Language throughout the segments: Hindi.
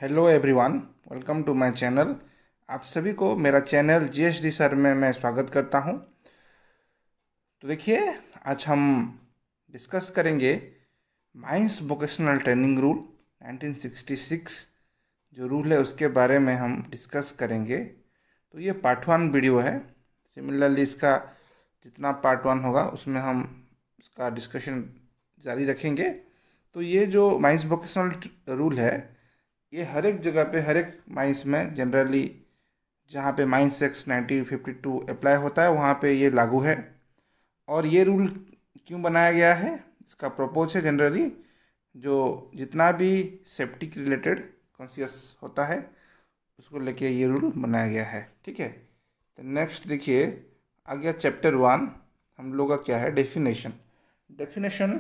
Hello everyone, welcome to my channel. आप सभी को मेरा चैनल जीएसडी सर में मैं स्वागत करता हूं। तो देखिए, आज हम डिस्कस करेंगे माइंस वोकेशनल ट्रेनिंग रूल 1966। जो रूल है उसके बारे में हम डिस्कस करेंगे। तो ये पार्ट वन वीडियो है। सिमिलरली इसका जितना पार्ट वन होगा उसमें हम इसका डिस्कशन जारी रखेंगे। तो ये जो माइंस वोकेशनल रूल है, ये हर एक जगह पे, हर एक माइंस में जनरली जहाँ पे माइंस एक्ट 1952 अप्लाई होता है वहाँ पे ये लागू है। और ये रूल क्यों बनाया गया है, इसका प्रपोज है जनरली जो जितना भी सेफ्टी के रिलेटेड कॉन्शियस होता है उसको लेके ये रूल बनाया गया है। ठीक है, तो नेक्स्ट देखिए, आ गया चैप्टर वन। हम लोग का क्या है, डेफिनेशन। डेफिनेशन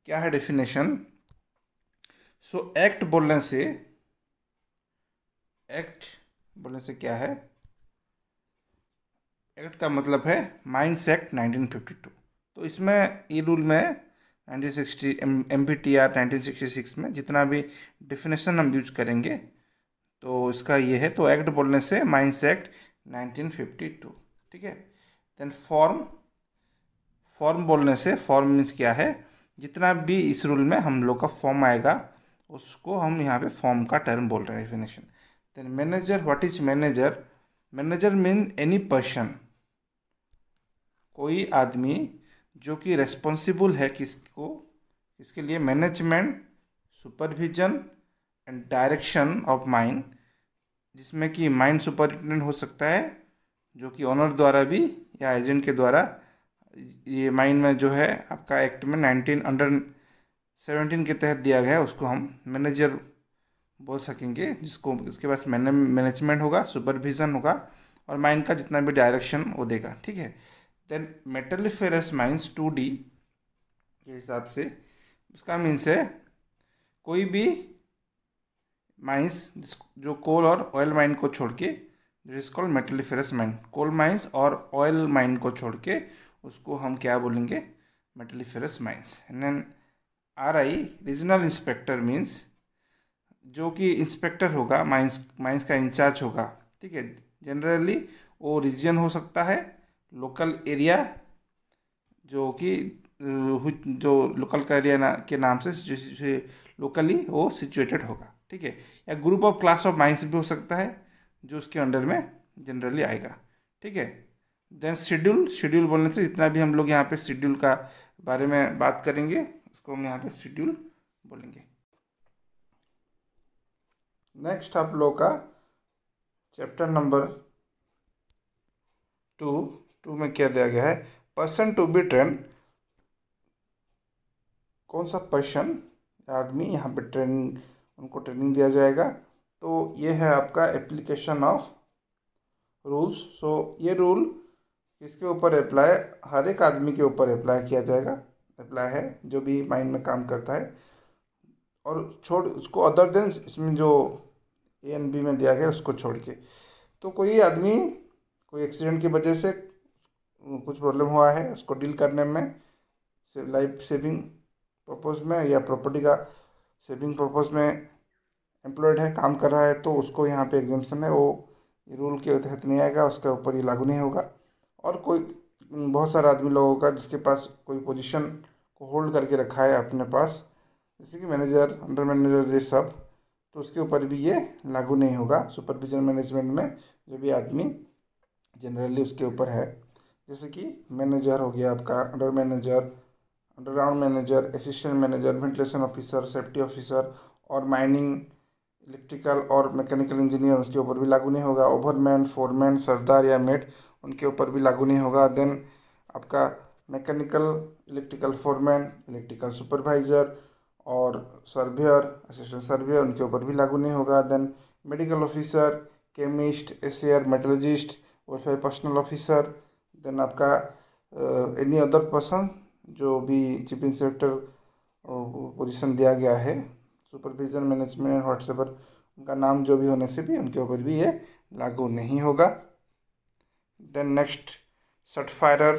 क्या है? डेफिनेशन एक्ट बोलने से क्या है? एक्ट का मतलब है माइंस एक्ट 1952। तो इसमें ये रूल में 1960 MPTR 1966 में जितना भी डिफिनेशन हम यूज करेंगे तो इसका ये है। तो एक्ट बोलने से माइंस एक्ट 1952। ठीक है। Then form. फॉर्म बोलने से, फॉर्म मीन्स क्या है? जितना भी इस रूल में हम लोग का फॉर्म आएगा उसको हम यहाँ पे फॉर्म का टर्म बोल रहे हैं, definition. Then manager. What is manager? Manager mean any person, कोई आदमी जो कि रेस्पॉन्सिबल है किसको, किसके लिए? Management, supervision and direction of mine, जिसमें कि माइन सुपरिटेंडेंट हो सकता है जो कि ऑनर द्वारा भी या एजेंट के द्वारा। ये माइन में जो है आपका एक्ट में 19 के तहत दिया गया है, उसको हम मैनेजर बोल सकेंगे, जिसको इसके पास मैनेजमेंट होगा, सुपरविजन होगा और माइन का जितना भी डायरेक्शन वो देगा। ठीक है। देन मेटलिफेरस माइंस 2D के हिसाब से उसका मीन्स है कोई भी माइंस जो कोल और ऑयल माइन को छोड़ के, जिस called metalliferous mine. Coal mines और ऑयल माइन को छोड़ के उसको हम क्या बोलेंगे? Metalliferous mines. And RI regional inspector means जो कि इंस्पेक्टर होगा, माइंस माइंस का इंचार्ज होगा। ठीक है। जनरली वो रीजन हो सकता है, लोकल एरिया जो कि जो लोकल का एरिया के नाम से लोकली वो सिचुएटेड होगा। ठीक है। या group of class of mines भी हो सकता है जो उसके अंडर में जनरली आएगा। ठीक है। Then schedule. शेड्यूल बोलने से जितना भी हम लोग यहाँ पे शेड्यूल का बारे में बात करेंगे उसको हम यहाँ पे शेड्यूल बोलेंगे। नेक्स्ट आप लोग का चैप्टर नंबर 2 में क्या दिया गया है? Person to be train. कौन सा पर्सन, आदमी यहाँ पे ट्रेनिंग, उनको ट्रेनिंग दिया जाएगा। तो ये है आपका एप्लीकेशन ऑफ रूल्स। सो ये रूल किसके ऊपर अप्लाई? हर एक आदमी के ऊपर अप्लाई किया जाएगा, अप्लाई है जो भी माइंड में काम करता है। और छोड़ उसको, अदर देन इसमें जो A और B में दिया गया उसको छोड़ के। तो कोई आदमी कोई एक्सीडेंट की वजह से कुछ प्रॉब्लम हुआ है, उसको डील करने में, लाइफ सेविंग पर्पज़ में या प्रॉपर्टी का सेविंग पर्पज़ में एम्प्लॉयड है, काम कर रहा है, तो उसको यहाँ पे एग्जाम्पशन है, वो रूल के तहत नहीं आएगा, उसके ऊपर ये लागू नहीं होगा। और कोई बहुत सारे आदमी लोगों का जिसके पास कोई पोजीशन को होल्ड करके रखा है अपने पास, जैसे कि मैनेजर, अंडर मैनेजर, ये सब, तो उसके ऊपर भी ये लागू नहीं होगा। सुपरविजन मैनेजमेंट में जो भी आदमी जनरली उसके ऊपर है, जैसे कि मैनेजर हो गया आपका, under manager, underground manager, assistant manager, ventilation officer, safety officer और माइनिंग, इलेक्ट्रिकल और मैकेनिकल इंजीनियर, उसके ऊपर भी लागू नहीं होगा। ओवरमैन, फोरमैन, सरदार या मेट, उनके ऊपर भी लागू नहीं होगा। देन आपका mechanical, electrical foreman, electrical supervisor और सर्वेयर, असिस्टेंट सर्वेयर, उनके ऊपर भी लागू नहीं होगा। Then medical officer, chemist, assayer, metallurgist, welfare personnel officer. Then आपका एनी अदर पर्सन जो भी चीफ इंस्पेक्टर पोजीशन दिया गया है, सुपरविजन मैनेजमेंट व्हाट्सएवर, उनका नाम जो भी होने से भी उनके ऊपर भी ये लागू नहीं होगा। Then next, certifier,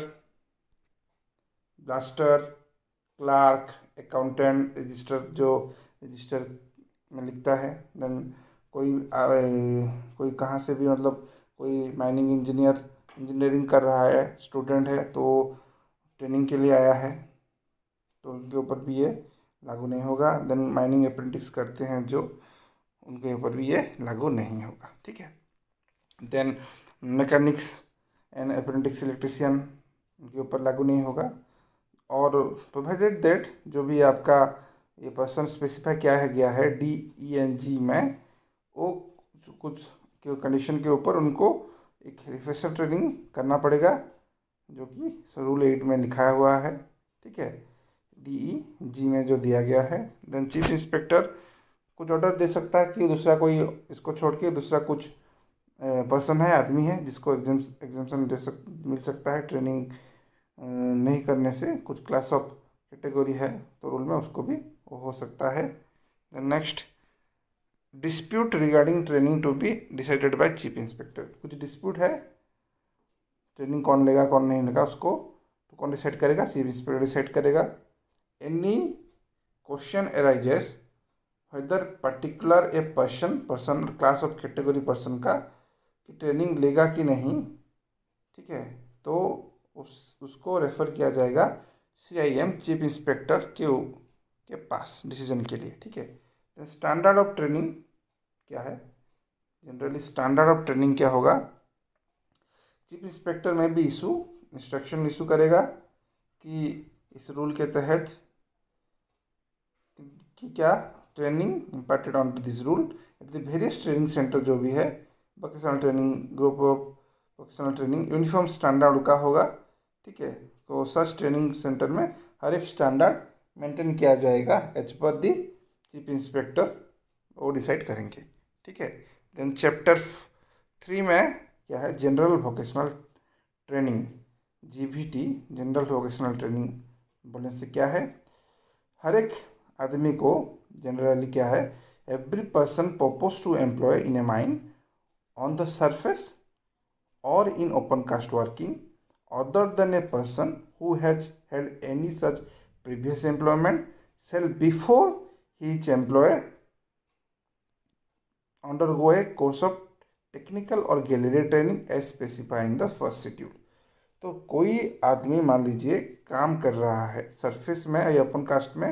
blaster, clerk, accountant, register जो रजिस्टर में लिखता है। देन कोई कहाँ से भी मतलब कोई माइनिंग इंजीनियरिंग कर रहा है स्टूडेंट है तो ट्रेनिंग के लिए आया है तो उनके ऊपर भी ये लागू नहीं होगा। देन माइनिंग अप्रेंटिस करते हैं जो, उनके ऊपर भी ये लागू नहीं होगा। ठीक है। Then mechanics and apprentice electrician, उनके ऊपर लागू नहीं होगा। और प्रोवाइडेड दैट जो भी आपका ये पर्सन स्पेसिफाई किया है गया है DENG में, वो कुछ कंडीशन के ऊपर उनको एक रिफ्रेशर ट्रेनिंग करना पड़ेगा जो कि रूल 8 में लिखाया हुआ है। ठीक है, DEG में जो दिया गया है। देन चीफ इंस्पेक्टर कुछ ऑर्डर दे सकता है कि दूसरा कोई, इसको छोड़ के दूसरा कुछ पर्सन है, आदमी है जिसको एग्जाम्शन मिल सकता है ट्रेनिंग नहीं करने से, कुछ क्लास ऑफ कैटेगरी है तो रूल में उसको भी वो हो सकता है। Next, dispute regarding training to be decided by chief inspector. कुछ डिस्प्यूट है, ट्रेनिंग कौन लेगा कौन नहीं लेगा उसको तो कौन डिसाइड करेगा? चीफ इंस्पेक्टर डिसाइड करेगा। Any question arises whether particular a person class of category person का कि ट्रेनिंग लेगा कि नहीं, ठीक है, तो उसको रेफर किया जाएगा CIM चीफ इंस्पेक्टर के पास डिसीजन के लिए। ठीक है। स्टैंडर्ड ऑफ ट्रेनिंग क्या है? जनरली स्टैंडर्ड ऑफ ट्रेनिंग क्या होगा? चीफ इंस्पेक्टर में भी इंस्ट्रक्शन इशू करेगा कि इस रूल के तहत कि क्या training imparted on to this rule at the various training centre जो भी है, vocational training, group of vocational training, uniform standard का होगा। ठीक है, तो सच ट्रेनिंग सेंटर में हर एक स्टैंडर्ड मेंटेन किया जाएगा एज पर दी चीफ इंस्पेक्टर, वो डिसाइड करेंगे। ठीक है। देन चैप्टर 3 में क्या है? General vocational training, GVT, general vocational training बोलने से क्या है? हर एक आदमी को जनरली क्या है? Every person propose to employ in a mine on the surface or in open cast working other than a person who has held any such previous employment shall before each employee undergo a course of technical or gallery training as specified in the first schedule। तो कोई आदमी मान लीजिए काम कर रहा है सरफेस में या ओपन कास्ट में,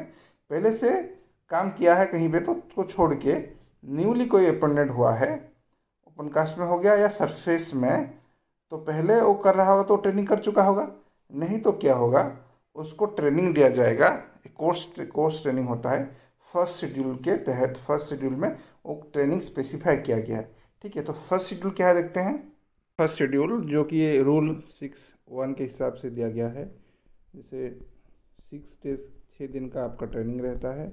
पहले से काम किया है कहीं पे तो उसको छोड़ के न्यूली कोई अपॉइंटेड हुआ है, ओपन कास्ट में हो गया या सरफेस में, तो पहले वो कर रहा होगा तो ट्रेनिंग कर चुका होगा, नहीं तो क्या होगा? उसको ट्रेनिंग दिया जाएगा। कोर्स ट्रेनिंग होता है फर्स्ट शेड्यूल के तहत। फर्स्ट शेड्यूल में वो ट्रेनिंग स्पेसिफाई किया गया है। ठीक है, तो फर्स्ट शेड्यूल क्या है देखते हैं। फर्स्ट शेड्यूल जो कि रूल 6(1) के हिसाब से दिया गया है, जैसे 6 डेज 6 दिन का आपका ट्रेनिंग रहता है,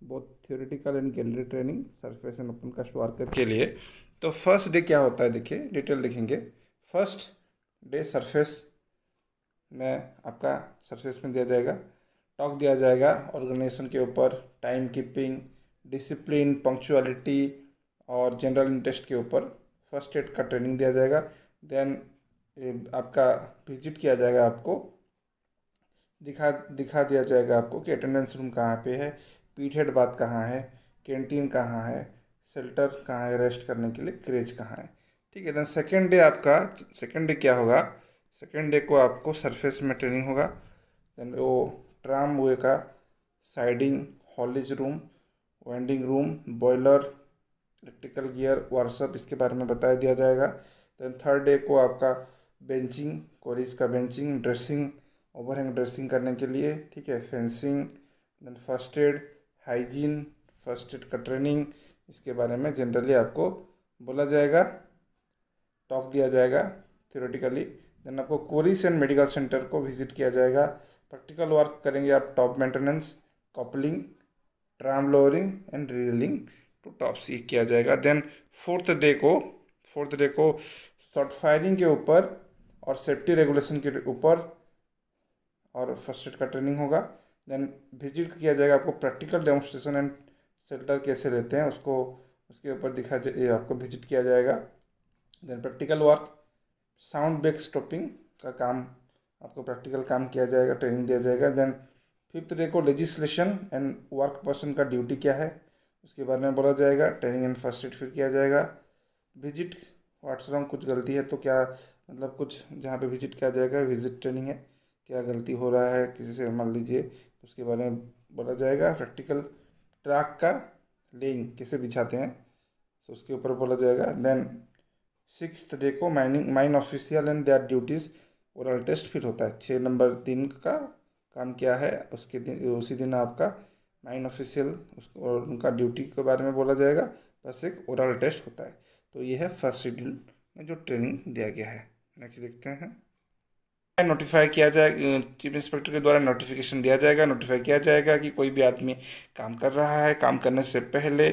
बहुत theoretical and gallery training surface and open cast worker के लिए। तो फर्स्ट डे क्या होता है देखिए, डिटेल देखेंगे। फर्स्ट डे सरफेस में आपका सरफेस में दिया जाएगा, टॉक दिया जाएगा ऑर्गेनाइजेशन के ऊपर, टाइम कीपिंग, डिसिप्लिन, पंक्चुअलिटी और जनरल इंटरेस्ट के ऊपर फर्स्ट एड का ट्रेनिंग दिया जाएगा। देन आपका विजिट किया जाएगा, आपको दिखा दिया जाएगा आपको कि अटेंडेंस रूम कहाँ पे है, पीट हेड बाथ कहाँ है, कैंटीन कहाँ है, शेल्टर कहाँ है रेस्ट करने के लिए, क्रेच कहाँ है। ठीक है। देन सेकेंड डे क्या होगा? सेकेंड डे को आपको सरफेस में ट्रेनिंग होगा। देन वो ट्राम वे का siding, haulage room, vending room, boiler, electrical gear, workshop, इसके बारे में बता दिया जाएगा। देन थर्ड डे को आपका बेंचिंग, कोरिस का बेंचिंग, ड्रेसिंग, ओवरहैंग ड्रेसिंग करने के लिए, ठीक है, fencing, then first aid, hygiene, first aid का ट्रेनिंग, इसके बारे में जनरली आपको बोला जाएगा, टॉक दिया जाएगा थियोरेटिकली। देन आपको कोरिस एंड मेडिकल सेंटर को विजिट किया जाएगा, प्रैक्टिकल वर्क करेंगे आप, top maintenance, coupling, tram lowering and reeling to tops, ये किया जाएगा। देन फोर्थ डे को शॉर्ट फायरिंग के ऊपर और सेफ्टी रेगुलेशन के ऊपर और फर्स्ट एड का ट्रेनिंग होगा। देन विजिट किया जाएगा आपको, प्रैक्टिकल डेमोन्स्ट्रेशन एंड शेल्टर कैसे रहते हैं उसके ऊपर आपको विजिट किया जाएगा। Then practical work, sound back stopping का काम आपको प्रैक्टिकल काम किया जाएगा, ट्रेनिंग दिया जाएगा। देन फिफ्थ डे को लेजिस्लेशन एंड वर्क पर्सन का ड्यूटी क्या है उसके बारे में बोला जाएगा। ट्रेनिंग इन फर्स्ट एड फिर किया जाएगा। विजिट व्हाट्स रॉन्ग, कुछ गलती है तो क्या, मतलब कुछ जहाँ पे विजिट किया जाएगा, विजिट ट्रेनिंग है, क्या गलती हो रहा है किसी से मान लीजिए, तो उसके बारे में बोला जाएगा। प्रैक्टिकल ट्रैक का लेइंग कैसे बिछाते हैं तो उसके ऊपर बोला जाएगा। देन 6th डे को mine official and their duties oral test फिर होता है। 6 नंबर दिन का काम क्या है उसके दिन, उसी दिन आपका माइन ऑफिशियल और उनका ड्यूटी के बारे में बोला जाएगा, बस एक ओरल टेस्ट होता है। तो ये है फर्स्ट शेड्यूल में जो ट्रेनिंग दिया गया है। नेक्स्ट देखते हैं। नोटिफाई किया जाए, चीफ इंस्पेक्टर के द्वारा नोटिफिकेशन दिया जाएगा, नोटिफाई किया जाएगा कि कोई भी आदमी काम कर रहा है, काम करने से पहले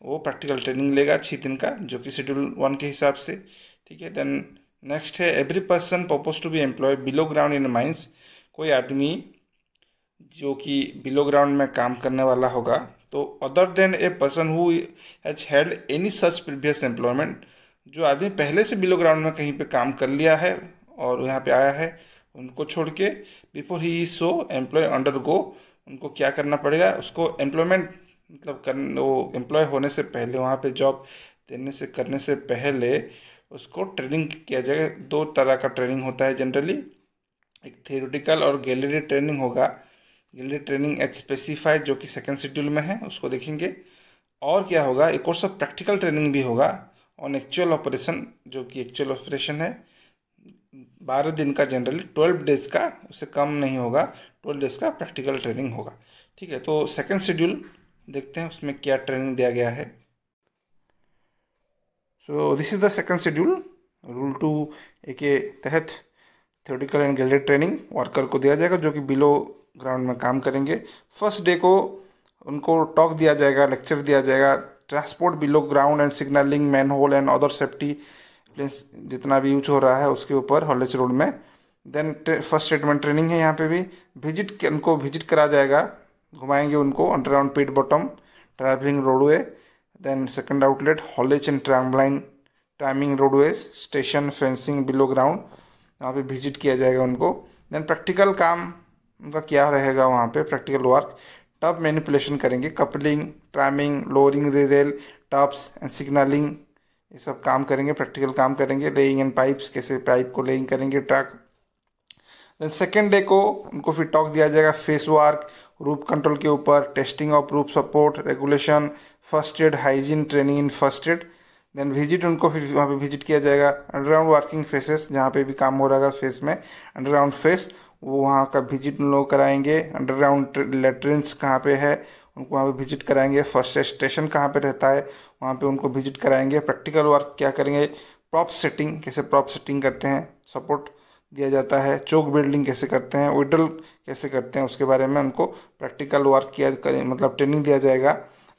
वो प्रैक्टिकल ट्रेनिंग लेगा 6 दिन का, जो कि शेड्यूल 1 के हिसाब से। ठीक है। देन नेक्स्ट है every person propose to be employ below ground in mines. कोई आदमी जो कि बिलो ग्राउंड में काम करने वाला होगा, तो other than a person who has had any such previous employment, जो आदमी पहले से बिलो ग्राउंड में कहीं पे काम कर लिया है और यहाँ पे आया है, उनको छोड़ के बिफोर ही सो एम्प्लॉय अंडर गो, उनको क्या करना पड़ेगा, उसको एम्प्लॉयमेंट मतलब वो एम्प्लॉय होने से पहले, वहाँ पे जॉब देने से करने से पहले उसको ट्रेनिंग किया जाएगा। 2 तरह का ट्रेनिंग होता है जनरली, एक थियोरेटिकल और गैलरी ट्रेनिंग होगा। गैलरी ट्रेनिंग एज स्पेसिफाइड जो कि सेकेंड शेड्यूल में है, उसको देखेंगे। और क्या होगा, एक कोर्स ऑफ प्रैक्टिकल ट्रेनिंग भी होगा ऑन एक्चुअल ऑपरेशन, जो कि एक्चुअल ऑपरेशन है 12 दिन का, जनरली 12 डेज का, उससे कम नहीं होगा, 12 डेज का प्रैक्टिकल ट्रेनिंग होगा। ठीक है। तो सेकेंड शेड्यूल देखते हैं उसमें क्या ट्रेनिंग दिया गया है। So this is the second schedule. Rule 2A के तहत theoretical and gallery training worker को दिया जाएगा जो कि बिलो ग्राउंड में काम करेंगे। फर्स्ट डे को उनको टॉक दिया जाएगा, लेक्चर दिया जाएगा, transport below ground and signalling, man hole and other safety place जितना भी यूज हो रहा है उसके ऊपर हॉलेज रोड में। देन फर्स्ट स्टेटमेंट ट्रेनिंग है यहाँ पे भी। उनको विजिट करा जाएगा, घुमाएंगे उनको underground pit bottom, travelling roadway. Then second outlet haulage and tramline timing roadways, station, fencing below ground, वहाँ पे विजिट किया जाएगा उनको। देन प्रैक्टिकल काम उनका क्या रहेगा, वहाँ पे प्रैक्टिकल वर्क, टब मैनिपुलेशन करेंगे, coupling, tramming, lowering rail, tubs and signalling, ये सब काम करेंगे, प्रैक्टिकल काम करेंगे। लेइंग एंड पाइप्स, कैसे पाइप को लेइंग करेंगे, ट्रैक। देन सेकेंड डे को उनको फिर टॉक दिया जाएगा फेस वर्क, रूफ कंट्रोल के ऊपर, testing of roof support, regulation, first aid, hygiene training in first aid. Then visit, उनको फिर वहाँ पे विजिट किया जाएगा। अंडरग्राउंड वर्किंग फेसेस, जहाँ पे भी काम हो रहा है फेस में, अंडरग्राउंड फेस, वो वहाँ का विजिट उन लोग कराएंगे। अंडरग्राउंड लेट्रिन्स कहाँ पे है, उनको वहाँ पे विजिट कराएंगे। फर्स्ट एड स्टेशन कहाँ पे रहता है, वहाँ पे उनको विजिट कराएंगे। प्रैक्टिकल वर्क क्या करेंगे, प्रॉप सेटिंग, कैसे प्रॉप सेटिंग करते हैं, सपोर्ट दिया जाता है, चोक बिल्डिंग कैसे करते हैं, विडल कैसे करते हैं, उसके बारे में उनको प्रैक्टिकल वर्क किया करें, मतलब ट्रेनिंग दिया जाएगा।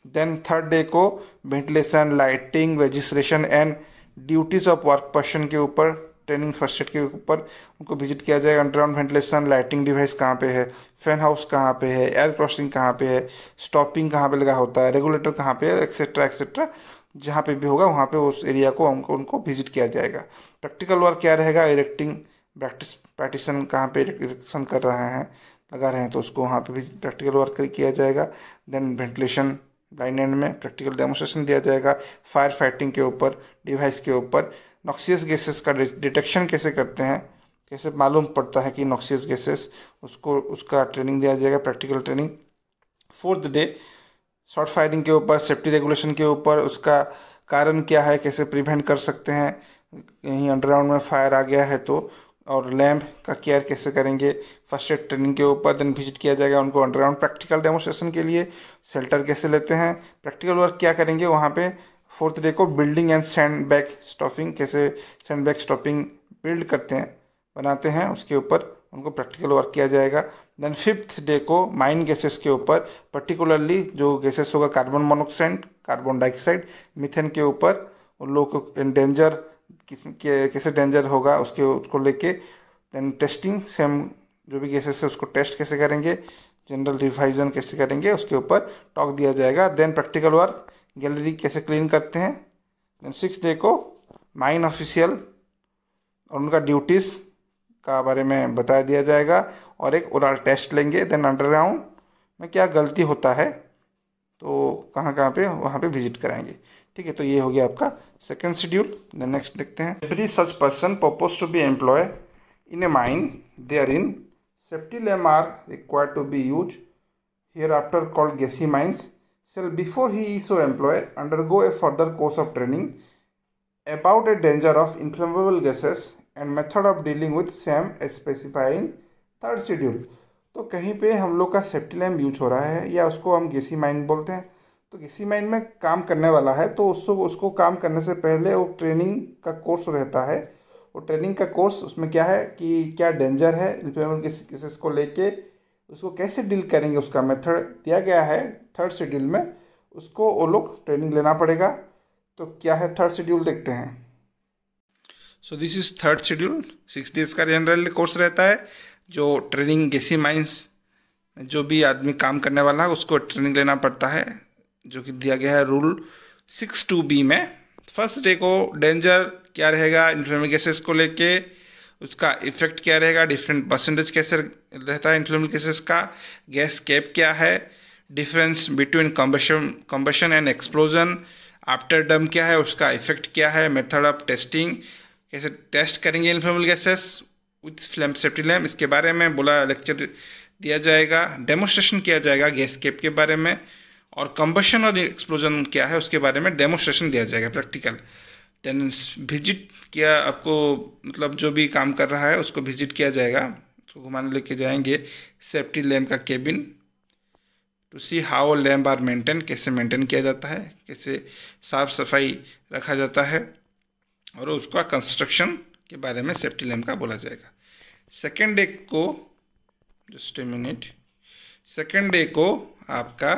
देन थर्ड डे को ventilation, lighting, registration and duties of work person के ऊपर ट्रेनिंग, फर्स्ट एड के ऊपर उनको विजिट किया जाएगा। अंडरग्राउंड वेंटिलेशन, लाइटिंग डिवाइस कहाँ पे है, फैन हाउस कहाँ पे है, एयर क्रॉसिंग कहाँ पे है, स्टॉपिंग कहाँ पे लगा होता है, रेगुलेटर कहाँ पे है, एक्सेट्रा एक्सेट्रा, जहाँ पे भी होगा वहाँ पे उस एरिया को उनको विजिट किया जाएगा। प्रैक्टिकल वर्क क्या रहेगा, इरेक्टिंग, प्रैक्टिस पार्टीशन कहाँ पे इरेक्शन कर रहे हैं, लगा रहे हैं, तो उसको वहाँ पे भी प्रैक्टिकल वर्क किया जाएगा। देन वेंटिलेशन ब्लाइंड एंड में प्रैक्टिकल डेमोस्ट्रेशन दिया जाएगा। फायर फाइटिंग के ऊपर, डिवाइस के ऊपर, नॉक्सियस गैसेस का डिटेक्शन कैसे करते हैं, कैसे मालूम पड़ता है कि नॉक्सियस गैसेस, उसका ट्रेनिंग दिया जाएगा, practical training. Fourth day short firing के ऊपर, सेफ्टी रेगुलेशन के ऊपर, उसका कारण क्या है, कैसे प्रिवेंट कर सकते हैं कहीं अंडरग्राउंड में फायर आ गया है तो, और लैम्प का केयर कैसे करेंगे, फर्स्ट एड ट्रेनिंग के ऊपर। देन विजिट किया जाएगा उनको अंडरग्राउंड प्रैक्टिकल डेमोस्ट्रेशन के लिए, शेल्टर कैसे लेते हैं, प्रैक्टिकल वर्क क्या करेंगे वहाँ पे। फोर्थ डे को building and sand bag stopping, कैसे सैंड बैग स्टॉपिंग बिल्ड करते हैं, बनाते हैं, उसके ऊपर उनको प्रैक्टिकल वर्क किया जाएगा। देन फिफ्थ डे को माइन गैसेस के ऊपर, पर्टिकुलरली जो गैसेस होगा carbon monoxide, carbon dioxide, methane के ऊपर, उन लोगों को डेंजर कैसे डेंजर होगा उसको लेके। देन टेस्टिंग, सेम जो भी गैसेस है उसको टेस्ट कैसे करेंगे, जनरल रिवाइजन कैसे करेंगे, उसके ऊपर टॉक दिया जाएगा। देन प्रैक्टिकल वर्क, गैलरी कैसे क्लीन करते हैं। देन 6th डे को माइन ऑफिशियल और उनका ड्यूटीज़ का बारे में बता दिया जाएगा और एक ओरल टेस्ट लेंगे। देन अंडरग्राउंड में क्या गलती होता है तो कहाँ कहाँ पे, वहाँ पे विजिट कराएंगे। ठीक है, तो ये हो गया आपका सेकेंड शेड्यूल। देन नेक्स्ट देखते हैं। Every such person propose to be employ in a mine there in safety lamp are required to be use here after called gassy mines shall before he is so employed undergo a further course of training about a danger of inflammable gases and method of dealing with same as specified in third schedule. तो कहीं पे हम लोग का सेफ्टी लैम्प यूज हो रहा है या उसको हम गैसी माइन बोलते हैं, तो गैसी माइन में काम करने वाला है, तो उसको काम करने से पहले वो ट्रेनिंग का कोर्स रहता है। वो ट्रेनिंग का कोर्स उसमें क्या है कि क्या डेंजर है इन्फ्लेमेबल केसेस को लेके, उसको कैसे डील करेंगे, उसका मेथड दिया गया है थर्ड शेड्यूल में, उसको वो लोग ट्रेनिंग लेना पड़ेगा। तो क्या है थर्ड शेड्यूल, देखते हैं। सो this is third schedule. 6 days का जनरल कोर्स रहता है, जो ट्रेनिंग गैसी माइंस जो भी आदमी काम करने वाला है उसको ट्रेनिंग लेना पड़ता है, जो कि दिया गया है रूल 6(2)B में। फर्स्ट डे को डेंजर क्या रहेगा इन्फ्लेमेबल गैसेस को लेके, उसका इफेक्ट क्या रहेगा, डिफरेंट परसेंटेज कैसे रहता है इन्फ्लेमेबल गैसेस का, गैस कैप क्या है, difference between combustion and explosion, after डम क्या है, उसका इफेक्ट क्या है, मेथड ऑफ टेस्टिंग, कैसे टेस्ट करेंगे inflammable gases with flame safety lamp, इसके बारे में बोला लेक्चर दिया जाएगा। डेमोस्ट्रेशन किया जाएगा गैस कैप के बारे में, और कम्बशन और एक्सप्लोजन क्या है उसके बारे में डेमोस्ट्रेशन दिया जाएगा प्रैक्टिकल। देन विजिट किया आपको, मतलब जो भी काम कर रहा है उसको विजिट किया जाएगा, उसको घुमाने लेके जाएंगे सेफ्टी लैम्प का cabin to see how lamp are maintain, कैसे मेंटेन किया जाता है, कैसे साफ सफाई रखा जाता है, और उसका कंस्ट्रक्शन के बारे में सेफ्टी लैम्प का बोला जाएगा। सेकेंड डे को, just a minute, second day को आपका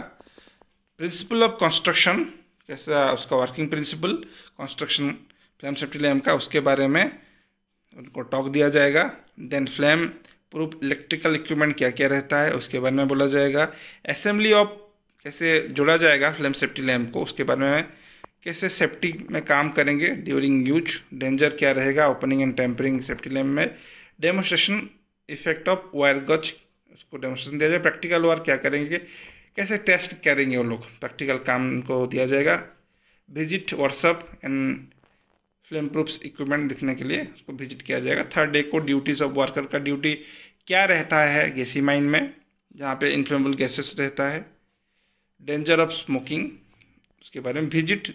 प्रिंसिपल ऑफ कंस्ट्रक्शन, कैसा उसका working principle construction flame safety lamp का, उसके बारे में उनको टॉक दिया जाएगा। Then flame proof electrical equipment क्या क्या रहता है उसके बारे में बोला जाएगा। असेंबली ऑफ कैसे जोड़ा जाएगा फ्लेम सेफ्टी लैम्प को, उसके बारे में कैसे सेफ्टी में काम करेंगे ड्यूरिंग यूज, डेंजर क्या रहेगा opening and tampering safety lamp में, demonstration effect of wire gauze, उसको डेमोस्ट्रेशन दिया जाए। प्रैक्टिकल वर्क क्या करेंगे, कैसे टेस्ट करेंगे वो लोग, प्रैक्टिकल काम को दिया जाएगा। Visit workshop and flame proof equipment दिखने के लिए उसको विजिट किया जाएगा। थर्ड डे को ड्यूटीज ऑफ वर्कर का ड्यूटी क्या रहता है गैसी माइन में, जहाँ पे इन्फ्लेमेबल गैसेस रहता है, डेंजर ऑफ स्मोकिंग उसके बारे में। विजिट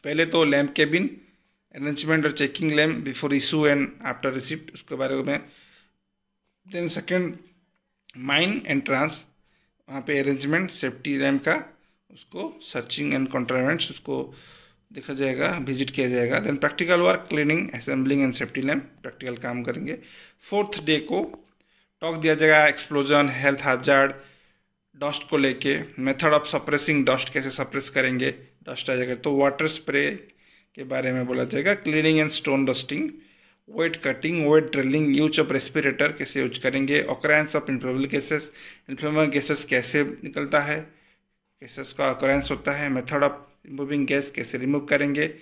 पहले तो लैम्प केबिन अरेंजमेंट और checking lamp before issue and after receipt, उसके बारे में। देन सेकेंड माइन एंट्रांस, वहाँ पे अरेंजमेंट सेफ्टी लैम्प का, उसको सर्चिंग एंड कंट्रोलमेंट्स उसको देखा जाएगा, विजिट किया जाएगा। Then practical work cleaning assembling and safety lamp, practical काम करेंगे। फोर्थ डे को टॉक दिया जाएगा एक्सप्लोजन, हेल्थ हैजार्ड, डस्ट को लेके, मेथड ऑफ सप्रेसिंग डस्ट, कैसे सप्रेस करेंगे डस्ट आ जाएगा, तो वाटर स्प्रे के बारे में बोला जाएगा। Cleaning and stone dusting, wet cutting, wet drilling, use of respirator कैसे यूज करेंगे, occurrence of inflammable gases, inflammable gases कैसे निकलता है, गैसेस का ऑकरेंस होता है, मेथड ऑफ रिमूविंग गैस कैसे रिमूव करेंगे,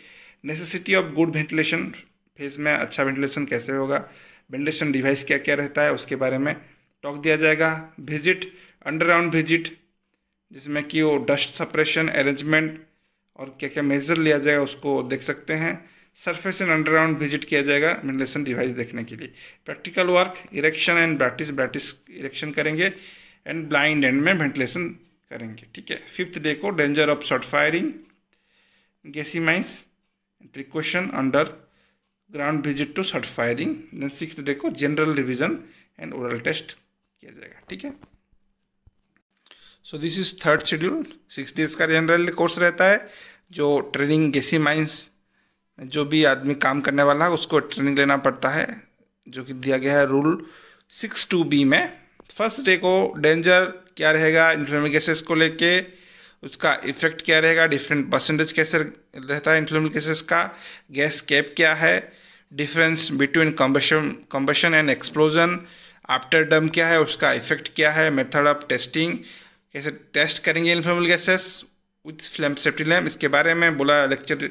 necessity of good ventilation, face में अच्छा वेंटिलेशन कैसे होगा, वेंटिलेशन डिवाइस क्या क्या रहता है उसके बारे में टॉक दिया जाएगा। विजिट अंडरग्राउंड विजिट, जिसमें कि वो डस्ट सप्रेशन अरेंजमेंट और क्या क्या मेजर लिया जाएगा उसको देख सकते हैं। सरफेस एंड अंडरग्राउंड विजिट किया जाएगा वेंटिलेशन डिवाइस देखने के लिए। Practical work erection and brattice erection करेंगे, एंड ब्लाइंड एंड में वेंटिलेशन करेंगे। ठीक है। फिफ्थ डे को danger of short firing, gassy mines, precaution underground visit to short firing. Then sixth day को general revision and oral test किया जाएगा। ठीक है। So this is third schedule. 6 days का जनरल कोर्स रहता है, जो ट्रेनिंग गैसी माइंस जो भी आदमी काम करने वाला है उसको ट्रेनिंग लेना पड़ता है, जो कि दिया गया है रूल 6(2)B में। फर्स्ट डे को डेंजर क्या रहेगा इन्फ्लेमेबल गैसेस को लेके, उसका इफेक्ट क्या रहेगा, डिफरेंट परसेंटेज कैसे रहता है इन्फ्लेमेबल गैसेस का, गैस कैप क्या है, difference between combustion and explosion, after डम क्या है, उसका इफेक्ट क्या है, मेथड ऑफ टेस्टिंग, कैसे टेस्ट करेंगे inflammable gases with flame safety lamp, इसके बारे में बोला लेक्चर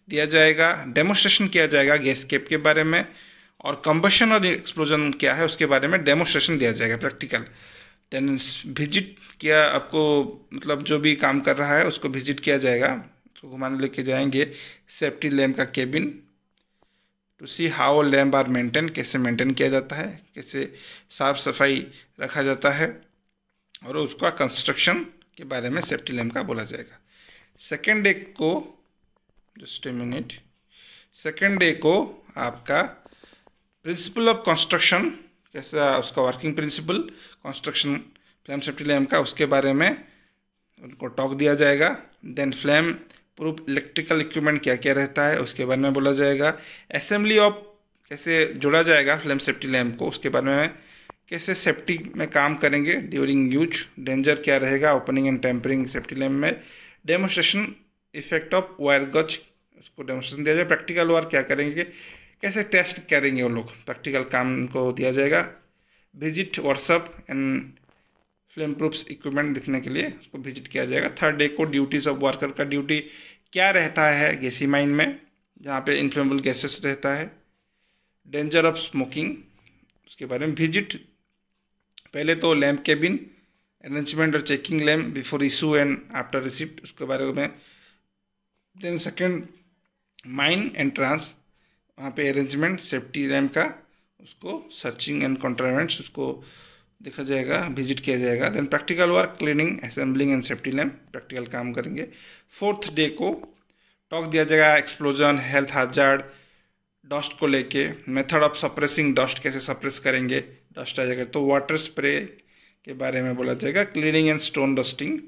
दिया जाएगा। डेमोस्ट्रेशन किया जाएगा गैस कैप के बारे में, और कम्बशन और एक्सप्लोजन क्या है उसके बारे में डेमोस्ट्रेशन दिया जाएगा प्रैक्टिकल। देन विजिट किया आपको, मतलब जो भी काम कर रहा है उसको विजिट किया जाएगा, तो घुमाने लेके जाएंगे सेफ्टी लैम्प का cabin to see how lamp are maintain, कैसे मेंटेन किया जाता है, कैसे साफ सफाई रखा जाता है, और उसका कंस्ट्रक्शन के बारे में सेफ्टी लैम्प का बोला जाएगा। सेकेंड डे को, just a minute, second day को आपका प्रिंसिपल ऑफ कंस्ट्रक्शन, कैसा उसका working principle construction flame safety lamp का, उसके बारे में उनको टॉक दिया जाएगा। Then flame proof electrical equipment क्या क्या रहता है उसके बारे में बोला जाएगा। असेंबली ऑफ, कैसे जोड़ा जाएगा फ्लेम सेफ्टी लैम्प को, उसके बारे में, कैसे सेफ्टी में काम करेंगे ड्यूरिंग यूज, डेंजर क्या रहेगा opening and tampering safety lamp में। Demonstration effect of wire gauze, उसको डेमोस्ट्रेशन दिया जाए। प्रैक्टिकल वर्क क्या करेंगे, कैसे टेस्ट करेंगे वो लोग, प्रैक्टिकल काम उनको दिया जाएगा। Visit workshop and flame proof equipment दिखने के लिए उसको विजिट किया जाएगा। थर्ड डे को ड्यूटीज़ ऑफ वर्कर का ड्यूटी क्या रहता है गैसी माइन में, जहाँ पे इन्फ्लेमेबल गैसेस रहता है। डेंजर ऑफ स्मोकिंग, उसके बारे में विजिट, पहले तो लैम्प केबिन अरेंजमेंट और checking lamp before issue and after receipt, उसके बारे में। देन सेकेंड माइन एंट्रांस, वहाँ पे अरेंजमेंट सेफ्टी लैम्प का, उसको सर्चिंग एंड कंट्रावेंट्स उसको देखा जाएगा, विजिट किया जाएगा। Then practical work cleaning assembling and safety lamp, practical काम करेंगे। फोर्थ डे को टॉक दिया जाएगा एक्सप्लोजन, हेल्थ हैजार्ड, डस्ट को लेके, मेथड ऑफ सप्रेसिंग डस्ट, कैसे सप्रेस करेंगे डस्ट आ जाएगा, तो वाटर स्प्रे के बारे में बोला जाएगा। Cleaning and stone dusting,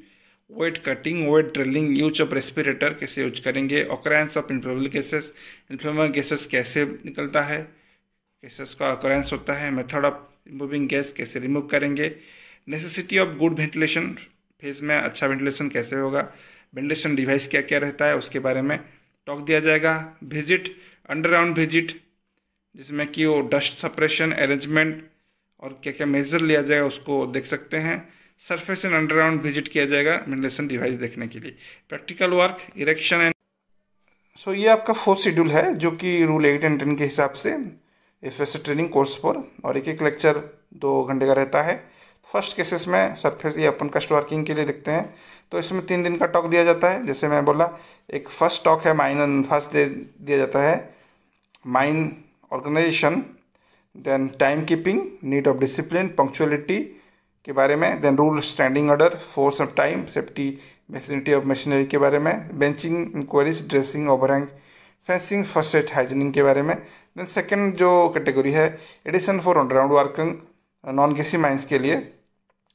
wet cutting, wet drilling, use of respirator कैसे यूज करेंगे, occurrence of inflammable gases, inflammable gases कैसे निकलता है, गैसेस का ऑकरेंस होता है। मेथड ऑफ रिमूविंग गैस, कैसे रिमूव करेंगे। Necessity of good ventilation, face में अच्छा वेंटिलेशन कैसे होगा, वेंटिलेशन डिवाइस क्या क्या रहता है उसके बारे में टॉक दिया जाएगा। विजिट अंडरग्राउंड विजिट, जिसमें कि वो डस्ट सप्रेशन अरेंजमेंट और क्या क्या मेजर लिया जाएगा उसको देख सकते हैं। सरफेस एंड अंडरग्राउंड विजिट किया जाएगा वेंटिलेशन डिवाइस देखने के लिए। प्रैक्टिकल वर्क इरेक्शन एंड, सो ये आपका फोर्थ शेड्यूल है जो कि रूल 8 एंड 10 के हिसाब से एफएससी ट्रेनिंग कोर्स पर, और एक एक लेक्चर 2 घंटे का रहता है। फर्स्ट केसेस में सरफेस ये अपन कस्ट वर्किंग के लिए देखते हैं, तो इसमें 3 दिन का टॉक दिया जाता है। जैसे मैं बोला, एक फर्स्ट टॉक है माइन, फर्स्ट डे दिया जाता है mine organisation, then time keeping, need of discipline, punctuality के बारे में, then rule standing order, force of time, safety vicinity of machinery के बारे में, benching inquiries, dressing, overhang, fencing, first aid hygiene के बारे में। देन सेकंड जो कैटेगरी है addition for underground working non gassy mines के लिए,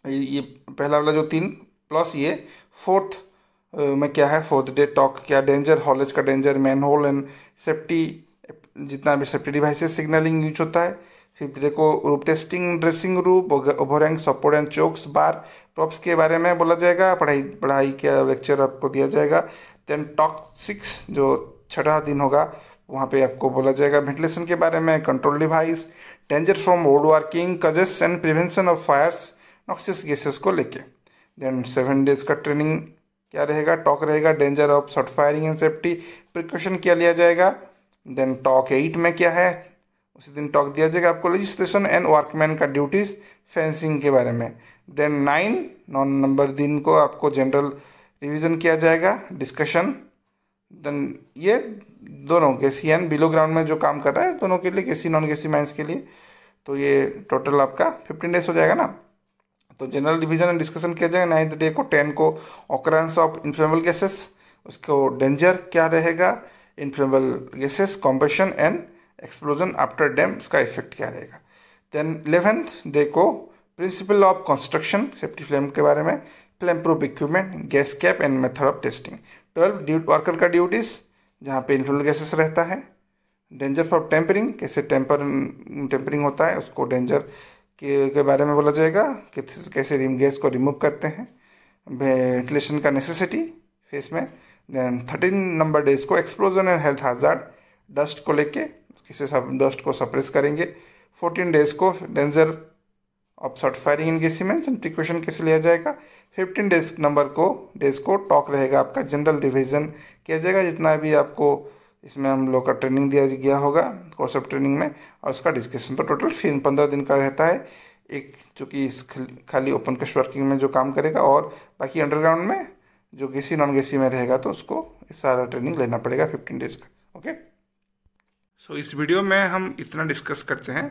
ये पहला वाला जो 3 प्लस ये फोर्थ में क्या है, फोर्थ डे टॉक क्या, डेंजर, हॉलेज का danger, man hole and safety, जितना भी सेफ्टी डिवाइसेस सिग्नलिंग यूज होता है। फिफ्थ डे को रूप टेस्टिंग, ड्रेसिंग रूप, overhang, support and chokes, bar props के बारे में बोला जाएगा। पढ़ाई का लेक्चर आपको दिया जाएगा। देन टॉक 6 जो 6वां दिन होगा, वहाँ पे आपको बोला जाएगा वेंटिलेशन के बारे में, control device, danger from road working, causes and prevention of fires, noxious gases को लेके। देन 7 डेज का ट्रेनिंग क्या रहेगा, टॉक रहेगा danger of short firing and safety precaution क्या लिया जाएगा। देन टॉक 8 में क्या है, उसी दिन टॉक दिया जाएगा आपको रजिस्ट्रेशन एंड वर्कमैन का ड्यूटीज़, फेंसिंग के बारे में। देन 9 नंबर दिन को आपको जनरल रिवीजन किया जाएगा, डिस्कशन। देन ये दोनों गैसी एंड बिलो ग्राउंड में जो काम कर रहा है दोनों के लिए, गैसी नॉन गैसी माइंस के लिए, तो ये टोटल आपका 15 डेज हो जाएगा ना। तो जनरल रिवीजन एंड डिस्कशन किया जाएगा। 9th डे को 10 को ऑकरेंस ऑफ इन्फ्लेमेबल गैसेस, उसको डेंजर क्या रहेगा, inflammable gases, combustion and explosion afterdamp, उसका इफेक्ट क्या रहेगा। देन 11th डे को principle of construction safety flame के बारे में, flame proof equipment, gas cap and method of testing. 12 worker का ड्यूटीज़, जहाँ पे इन्फ्लेमेबल गैसेस रहता है। डेंजर फॉर टेम्परिंग, कैसे टेम्परिंग होता है उसको डेंजर के बारे में बोला जाएगा, कैसे गैस को रिमूव करते हैं। वेंटिलेशन का नेसेसिटी फेस में। देन 13 नंबर डेज को explosion and health hazard, dust को लेके कैसे सब डस्ट को सप्रेस करेंगे। 14 डेज को danger of short firing in gassy mines and precaution कैसे लिया जाएगा। 15 डेज को टॉक रहेगा आपका जनरल रिवीजन किया जाएगा, जितना भी आपको इसमें हम लोग का ट्रेनिंग दिया गया होगा कोर्स ऑफ ट्रेनिंग में, और उसका डिस्कशन। तो टोटल 15 दिन का रहता है एक जो कि इस खाली ओपन कास्ट वर्किंग में जो काम करेगा, और बाकी अंडरग्राउंड में जो गैसी नॉन गैसी में रहेगा तो उसको सारा ट्रेनिंग लेना पड़ेगा 15 डेज़ का। ओके, सो इस वीडियो में हम इतना डिस्कस करते हैं।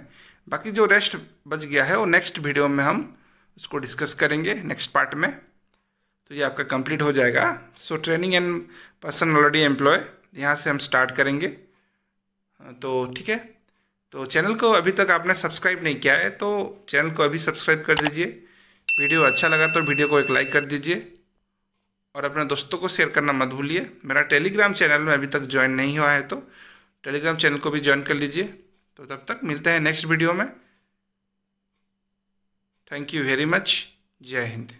बाकी जो रेस्ट बच गया है वो नेक्स्ट वीडियो में हम उसको डिस्कस करेंगे नेक्स्ट पार्ट में। तो ये आपका कंप्लीट हो जाएगा। So training and person already employ यहाँ से हम स्टार्ट करेंगे। तो ठीक है, तो चैनल को अभी तक आपने सब्सक्राइब नहीं किया है तो चैनल को अभी सब्सक्राइब कर दीजिए। वीडियो अच्छा लगा तो वीडियो को एक लाइक कर दीजिए और अपने दोस्तों को शेयर करना मत भूलिए। मेरा टेलीग्राम चैनल में अभी तक ज्वाइन नहीं हुआ है तो टेलीग्राम चैनल को भी ज्वाइन कर लीजिए। तो तब तक मिलते हैं नेक्स्ट वीडियो में। Thank you very much. जय हिंद।